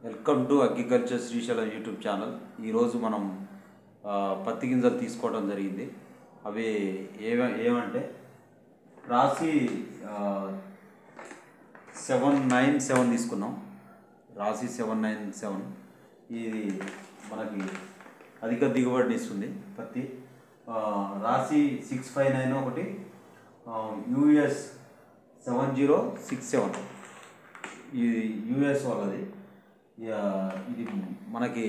Welcome to agriculture Srisailam YouTube channel. ఈరోజు మనం పత్తి గింజలు తీసుకోవడం జరిగింది. అవి ఏమంటే రాశి 797 తీసుకున్నాం. రాశి 797 ఇది మనకి అధిక దిగుబడిని ఇస్తుంది. పత్తి రాశి 659 ఒకటి, US 7067 ఇది US వాళ్ళది. ఇది మనకి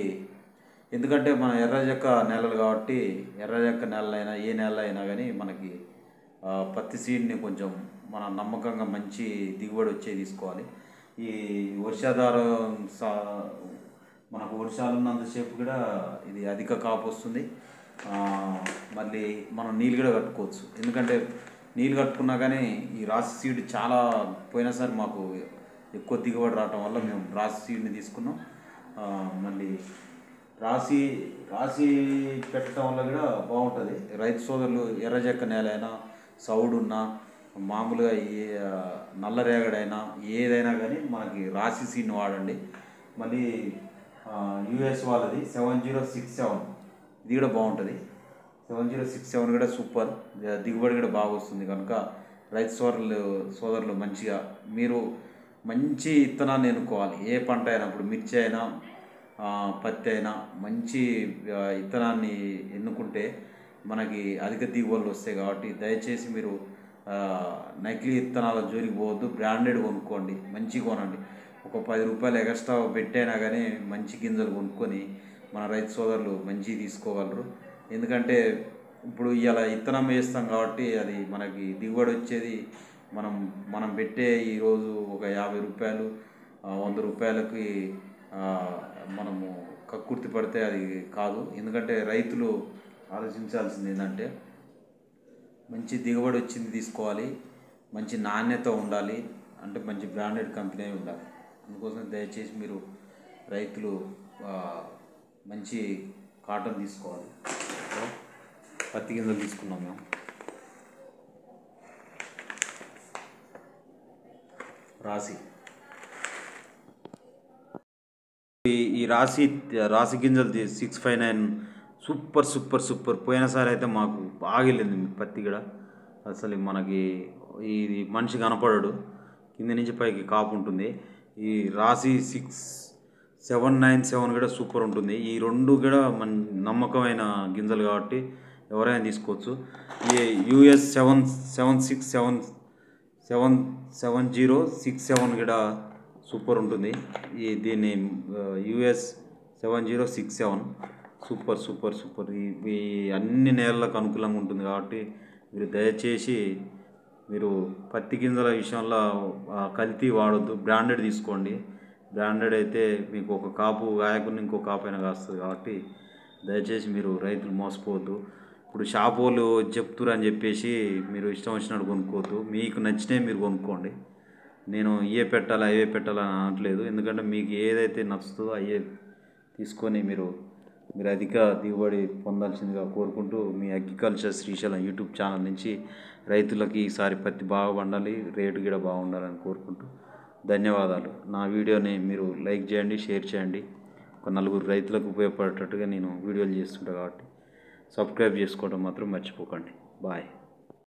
ఎందుకంటే మన ఎర్రజక్క నేలలు కాబట్టి ఎర్రజక్క నేలైనా ఏ నేల అయినా కానీ మనకి పత్తి సీడ్ని కొంచెం మన నమ్మకంగా మంచి దిగుబడి వచ్చే తీసుకోవాలి. ఈ వర్షాధారం మనకు వర్షాలు ఉన్నంతసేపు కూడా ఇది అధిక కాపు వస్తుంది. మళ్ళీ మనం నీళ్ళు కూడా కట్టుకోవచ్చు. ఎందుకంటే నీళ్ళు కట్టుకున్నా కానీ ఈ రాసి సీడ్ చాలా పోయినసారి మాకు ఎక్కువ దిగుబడి రావటం వల్ల మేము రాసి సీడ్ని తీసుకున్నాం. మళ్ళీ రాసి పెట్టడం వల్ల కూడా బాగుంటుంది. రైతు సోదరులు ఎర్రజక్క నేల అయినా సౌడున్నా మామూలుగా నల్లరేగడైనా ఏదైనా కానీ మనకి రాసి సీడ్ని వాడండి. మళ్ళీ US వాళ్ళది 7067 ఇది కూడా బాగుంటుంది. 7067 కూడా సూపర్, దిగుబడి కూడా బాగా వస్తుంది. కనుక రైతు సోదరులు మంచిగా మీరు మంచి విత్తనాన్ని ఎన్నుకోవాలి. ఏ పంట అయినా, ఇప్పుడు మిర్చి అయినా పత్తి అయినా మంచి విత్తనాన్ని ఎన్నుకుంటే మనకి అధిక దిగుబడులు వస్తాయి. కాబట్టి దయచేసి మీరు నకిలీ విత్తనాల జోలికి పోవద్దు, బ్రాండెడ్ కొనుక్కోండి, మంచిగా కొనండి. ఒక 10 రూపాయలు ఎక్స్ట్రా పెట్టైనా కానీ మంచి గింజలు కొనుక్కొని మన రైతు సోదరులు మంచిగా తీసుకోగలరు. ఎందుకంటే ఇప్పుడు ఇలా విత్తనం వేస్తాం కాబట్టి అది మనకి దిగుబడి వచ్చేది మనం పెట్టే ఈరోజు ఒక 50 రూపాయలు 100 రూపాయలకి మనము కక్కుర్తి పడితే అది కాదు. ఎందుకంటే రైతులు ఆలోచించాల్సింది ఏంటంటే మంచి దిగుబడి వచ్చింది తీసుకోవాలి, మంచి నాణ్యత ఉండాలి, అంటే మంచి బ్రాండెడ్ కంపెనీ ఉండాలి. అందుకోసం దయచేసి మీరు రైతులు మంచి కాటన్ తీసుకోవాలి. పత్తి గింజలు తీసుకున్నాం మేము. రాసి ఈ రాసి గింజలు 659 సూపర్. పోయినసారి అయితే మాకు బాగా వెళ్ళింది పత్తి కూడా. అసలు మనకి ఇది మనిషి కనపడడు, కింద నుంచి పైకి కాపు ఉంటుంది. ఈ రాసి 6797 కూడా సూపర్ ఉంటుంది. ఈ రెండు కూడా మన నమ్మకమైన గింజలు కాబట్టి ఎవరైనా తీసుకోవచ్చు. ఈ US 7067 కూడా సూపర్ ఉంటుంది. దీన్ని US 7067 సూపర్. ఈ అన్ని నేలలకు అనుకూలంగా ఉంటుంది కాబట్టి మీరు దయచేసి మీరు పత్తి గింజల విషయంలో కల్తీ వాడొద్దు, బ్రాండెడ్ తీసుకోండి. బ్రాండెడ్ అయితే మీకు ఒక కాపు గాయకుని ఇంకో కాపు అయినా కాస్తుంది. కాబట్టి దయచేసి మీరు రైతులు మోసపోవద్దు. ఇప్పుడు షాప్ వాళ్ళు చెప్తురు అని చెప్పేసి మీరు ఇష్టం వచ్చినట్టు కొనుక్కోవద్దు. మీకు నచ్చినవి మీరు కొనుక్కోండి. నేను అవే పెట్టాలని అనట్లేదు. ఎందుకంటే మీకు ఏదైతే నచ్చుతుందో అవే తీసుకొని మీరు అధిక దిగుబడి పొందాల్సిందిగా కోరుకుంటూ మీ అగ్రికల్చర్ శ్రీశైలం యూట్యూబ్ ఛానల్ నుంచి రైతులకి ఈసారి పత్తి బాగా పండాలి, రేటు కూడా బాగుండాలని కోరుకుంటూ ధన్యవాదాలు. నా వీడియోని మీరు లైక్ చేయండి, షేర్ చేయండి. ఒక 4 రైతులకు ఉపయోగపడేటట్టుగా నేను వీడియోలు చేస్తుంటా కాబట్టి సబ్స్క్రైబ్ చేసుకోవడం మాత్రం మర్చిపోకండి. బాయ్.